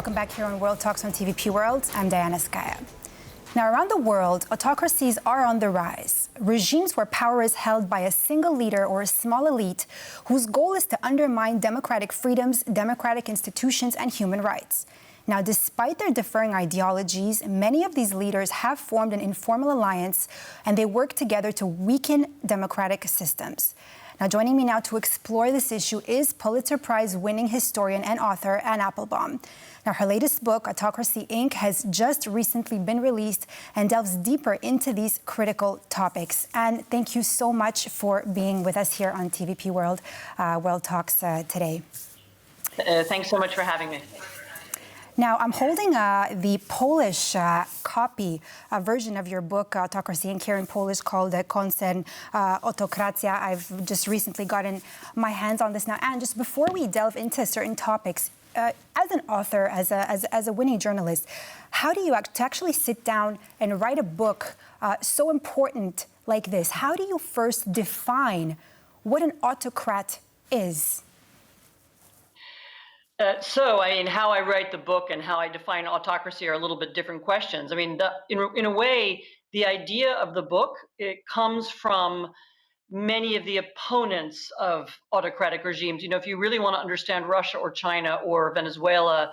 Welcome back here on World Talks on TVP World. I'm Diana Skaya. Now, around the world, autocracies are on the rise. Regimes where power is held by a single leader or a small elite whose goal is to undermine democratic freedoms, democratic institutions, and human rights. Now, despite their differing ideologies, many of these leaders have formed an informal alliance, and they work together to weaken democratic systems. Now, joining me now to explore this issue is Pulitzer Prize-winning historian and author Anne Applebaum. Now, her latest book, Autocracy, Inc., has just recently been released and delves deeper into these critical topics. And thank you so much for being with us here on TVP World Talks today. Thanks so much for having me. Now, I'm holding the Polish version of your book, Autocracy, and here in Polish called Koncern Autokracja. I've just recently gotten my hands on this now. And just before we delve into certain topics, as an author, as a winning journalist, how do you actually sit down and write a book so important like this? How do you first define what an autocrat is? How I write the book and how I define autocracy are a little bit different questions. I mean, in a way, the idea of the book, it comes from many of the opponents of autocratic regimes. You know, if you really want to understand Russia or China or Venezuela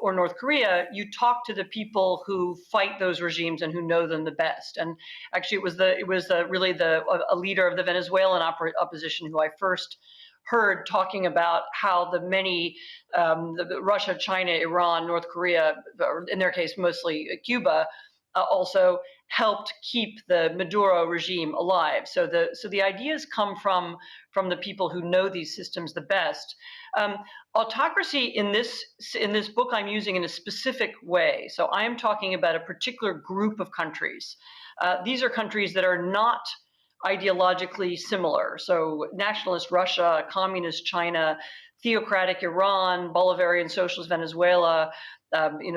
or North Korea, you talk to the people who fight those regimes and who know them the best. And actually, it was really a leader of the Venezuelan opposition who I first heard talking about how the many the Russia, China, Iran, North Korea, or in their case mostly Cuba, also helped keep the Maduro regime alive. So the ideas come from the people who know these systems the best. Autocracy in this book I'm using in a specific way. So I am talking about a particular group of countries. These are countries that are not ideologically similar. So nationalist Russia, communist China, theocratic Iran, Bolivarian socialist Venezuela,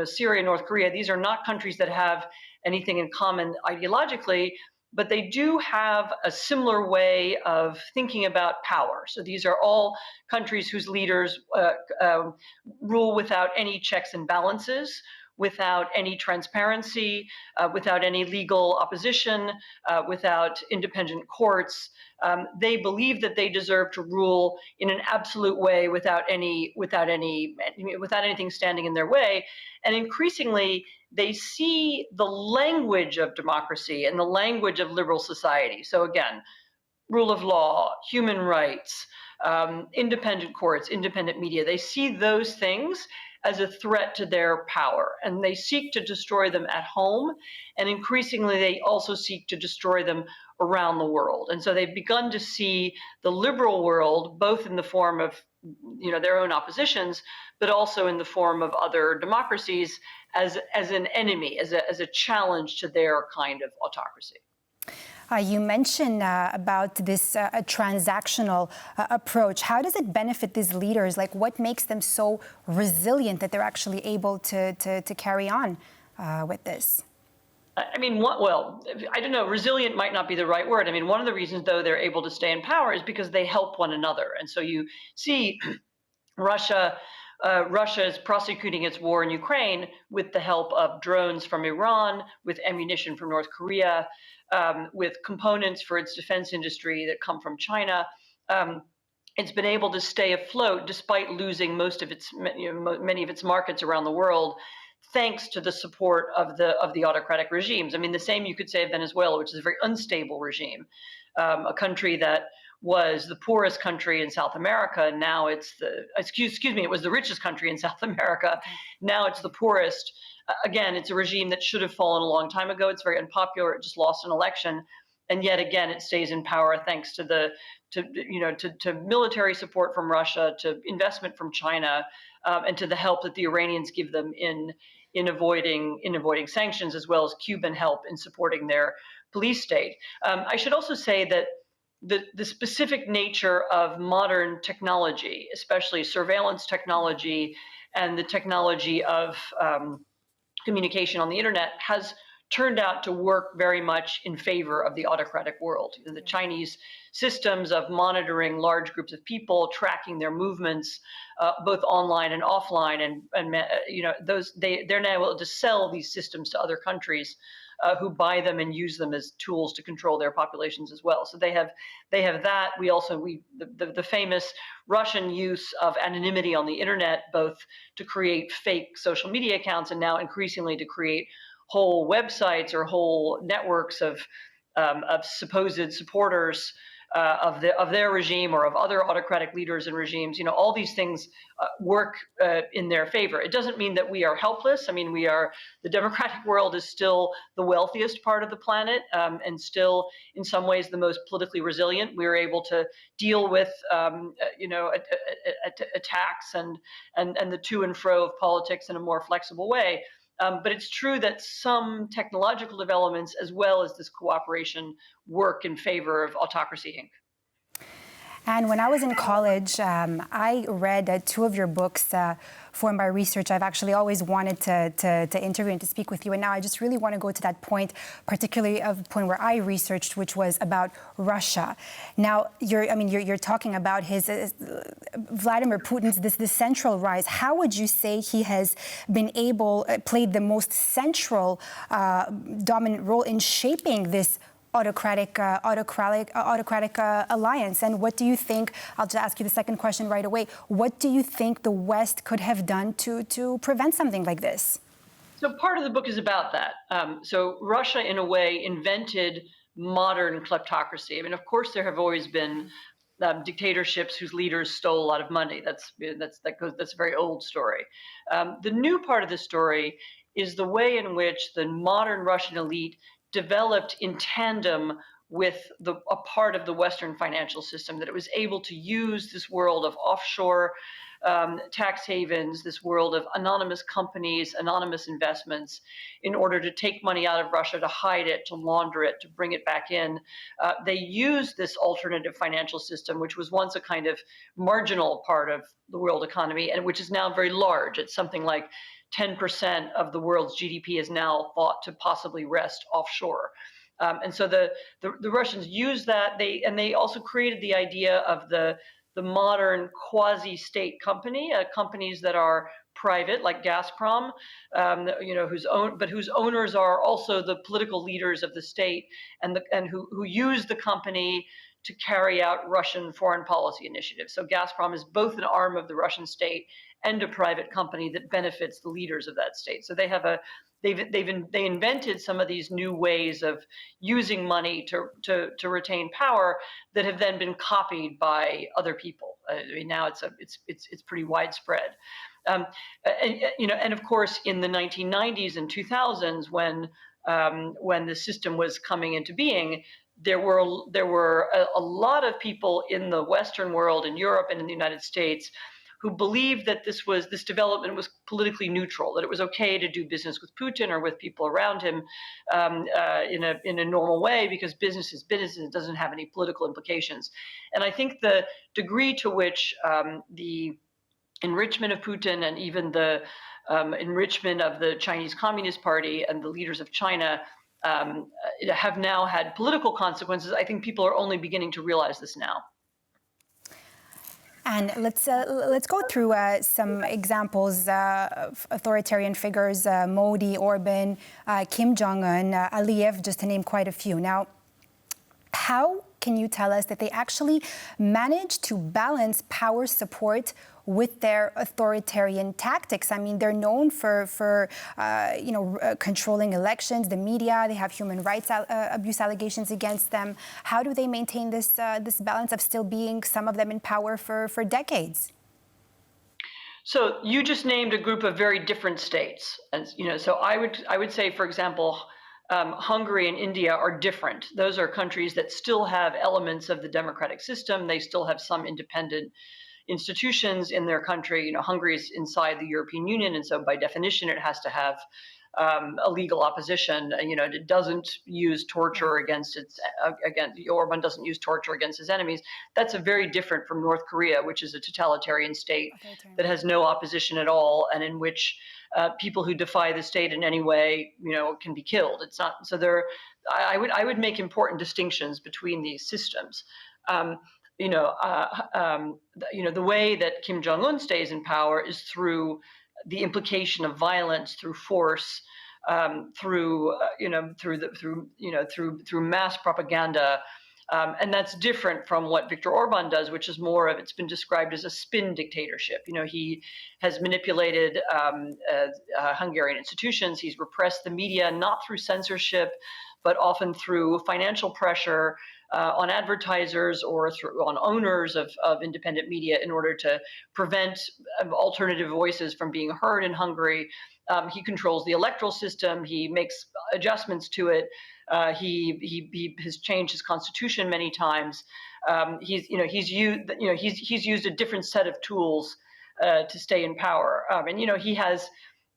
Syria, North Korea. These are not countries that have anything in common ideologically, but they do have a similar way of thinking about power. So these are all countries whose leaders rule without any checks and balances, without any transparency, without any legal opposition, without independent courts. They believe that they deserve to rule in an absolute way without anything standing in their way. And increasingly, they see the language of democracy and the language of liberal society. So again, rule of law, human rights, independent courts, independent media. They see those things as a threat to their power, and they seek to destroy them at home, and increasingly they also seek to destroy them around the world. And so they've begun to see the liberal world, both in the form of their own oppositions, but also in the form of other democracies, as an enemy, as a challenge to their kind of autocracy. You mentioned about this transactional approach. How does it benefit these leaders? Like, what makes them so resilient that they're actually able to carry on with this? I mean, I don't know. Resilient might not be the right word. I mean, one of the reasons, though, they're able to stay in power is because they help one another. And so you see Russia is prosecuting its war in Ukraine with the help of drones from Iran, with ammunition from North Korea, with components for its defense industry that come from China. It's been able to stay afloat despite losing many of its markets around the world, thanks to the support of the autocratic regimes. I mean, the same you could say of Venezuela, which is a very unstable regime, a country that was the poorest country in South America. Now it's it was the richest country in South America. Now it's the poorest. Again, it's a regime that should have fallen a long time ago. It's very unpopular. It just lost an election, and yet again, it stays in power thanks to military support from Russia, to investment from China, and to the help that the Iranians give them in avoiding sanctions, as well as Cuban help in supporting their police state. I should also say that the specific nature of modern technology, especially surveillance technology and the technology of communication on the internet, has turned out to work very much in favor of the autocratic world. The Chinese systems of monitoring large groups of people, tracking their movements, both online and offline, and they're now able to sell these systems to other countries who buy them and use them as tools to control their populations as well. So they have that. The famous Russian use of anonymity on the internet, both to create fake social media accounts and now increasingly to create whole websites or whole networks of supposed supporters of their regime or of other autocratic leaders and regimes. All these things work in their favor. It doesn't mean that we are helpless. I mean, the democratic world is still the wealthiest part of the planet, and still in some ways the most politically resilient. We are able to deal with attacks and the to and fro of politics in a more flexible way. But it's true that some technological developments, as well as this cooperation, work in favor of autocracy, Inc. And when I was in college, I read two of your books for my research. I've actually always wanted to interview and to speak with you. And now I just really want to go to that point, particularly of the point where I researched, which was about Russia. Now, you're talking about Vladimir Putin's this central rise. How would you say he has played the most central dominant role in shaping this autocratic alliance? And what do you think, I'll just ask you the second question right away, what do you think the West could have done to prevent something like this? So part of the book is about that. So Russia, in a way, invented modern kleptocracy. I mean, of course, there have always been dictatorships whose leaders stole a lot of money. That's a very old story. The new part of the story is the way in which the modern Russian elite developed in tandem with a part of the Western financial system, that it was able to use this world of offshore tax havens, this world of anonymous companies, anonymous investments, in order to take money out of Russia, to hide it, to launder it, to bring it back in. They used this alternative financial system, which was once a kind of marginal part of the world economy, and which is now very large. It's something like 10% of the world's GDP is now thought to possibly rest offshore. And so the Russians used that. They also created the idea of the modern quasi-state company, companies that are private, like Gazprom, whose owners are also the political leaders of the state, and who use the company to carry out Russian foreign policy initiatives. So Gazprom is both an arm of the Russian state and a private company that benefits the leaders of that state. So they invented some of these new ways of using money to retain power that have then been copied by other people. I mean, now it's pretty widespread. And of course, in the 1990s and 2000s, when the system was coming into being, there were a lot of people in the Western world, in Europe and in the United States, who believed that this development was politically neutral, that it was okay to do business with Putin or with people around him in a normal way, because business is business and it doesn't have any political implications. And I think the degree to which the enrichment of Putin and even the enrichment of the Chinese Communist Party and the leaders of China have now had political consequences, I think people are only beginning to realize this now. And let's go through some examples of authoritarian figures: Modi, Orban, Kim Jong-un, Aliyev, just to name quite a few. Now, how can you tell us that they actually managed to balance power support with their authoritarian tactics? I mean, they're known for controlling elections, the media. They have human rights abuse allegations against them. How do they maintain this balance of still being, some of them, in power for decades? So you just named a group of very different states, and so I would say, for example, Hungary and India are different. Those are countries that still have elements of the democratic system. They still have some independent institutions in their country. Hungary is inside the European Union, and so by definition, it has to have a legal opposition. It doesn't use torture against Orban doesn't use torture against his enemies. That's a very different from North Korea, which is a totalitarian state that has no opposition at all, and in which people who defy the state in any way, can be killed. It's not so. I would make important distinctions between these systems. The way that Kim Jong-un stays in power is through the implication of violence, through force, through mass propaganda, and that's different from what Viktor Orban does, which is more of, it's been described as a spin dictatorship. He has manipulated Hungarian institutions. He's repressed the media, not through censorship, but often through financial pressure on advertisers or on owners of independent media in order to prevent alternative voices from being heard in Hungary. He controls the electoral system. He makes adjustments to it. He has changed his constitution many times. He's used a different set of tools to stay in power. He has.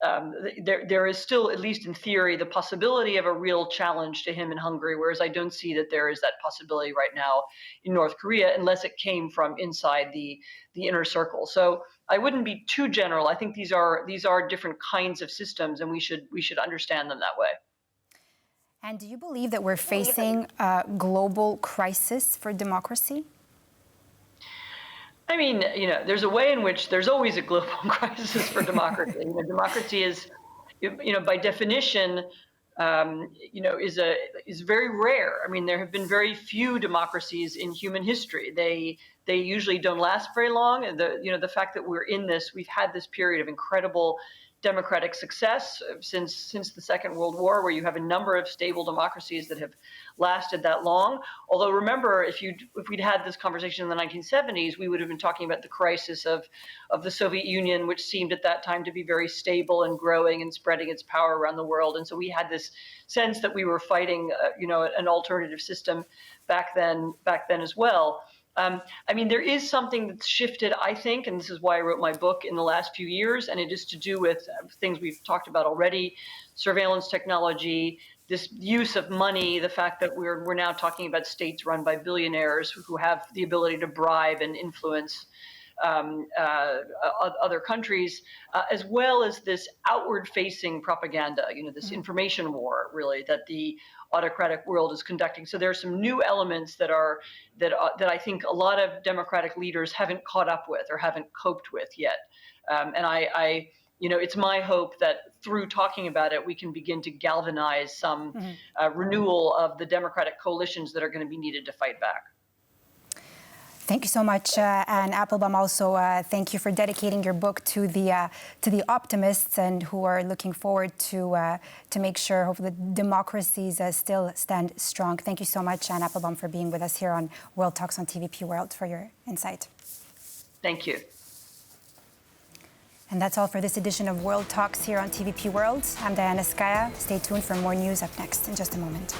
There is still, at least in theory, the possibility of a real challenge to him in Hungary, whereas I don't see that there is that possibility right now in North Korea, unless it came from inside the inner circle. So I wouldn't be too general. I think these are different kinds of systems, and we should understand them that way. And do you believe that we're facing a global crisis for democracy? I mean, there's a way in which there's always a global crisis for democracy. Democracy is, by definition, is very rare. I mean, there have been very few democracies in human history. They usually don't last very long. And the fact that we've had this period of incredible democratic success since the Second World War, where you have a number of stable democracies that have lasted that long. Although remember, if we'd had this conversation in the 1970s, we would have been talking about the crisis of the Soviet Union, which seemed at that time to be very stable and growing and spreading its power around the world. And so we had this sense that we were fighting, an alternative system back then as well. There is something that's shifted, I think, and this is why I wrote my book in the last few years, and it is to do with things we've talked about already: surveillance technology, this use of money, the fact that we're now talking about states run by billionaires who have the ability to bribe and influence other countries, as well as this outward-facing propaganda, this information war, really, that the autocratic world is conducting. So there are some new elements that I think a lot of democratic leaders haven't caught up with or haven't coped with yet. It's my hope that through talking about it, we can begin to galvanize some renewal of the democratic coalitions that are going to be needed to fight back. Thank you so much, Anne Applebaum. Also, thank you for dedicating your book to the optimists and who are looking forward to make sure hopefully the democracies still stand strong. Thank you so much, Anne Applebaum, for being with us here on World Talks on TVP World, for your insight. Thank you. And that's all for this edition of World Talks here on TVP World. I'm Diana Skaya. Stay tuned for more news up next in just a moment.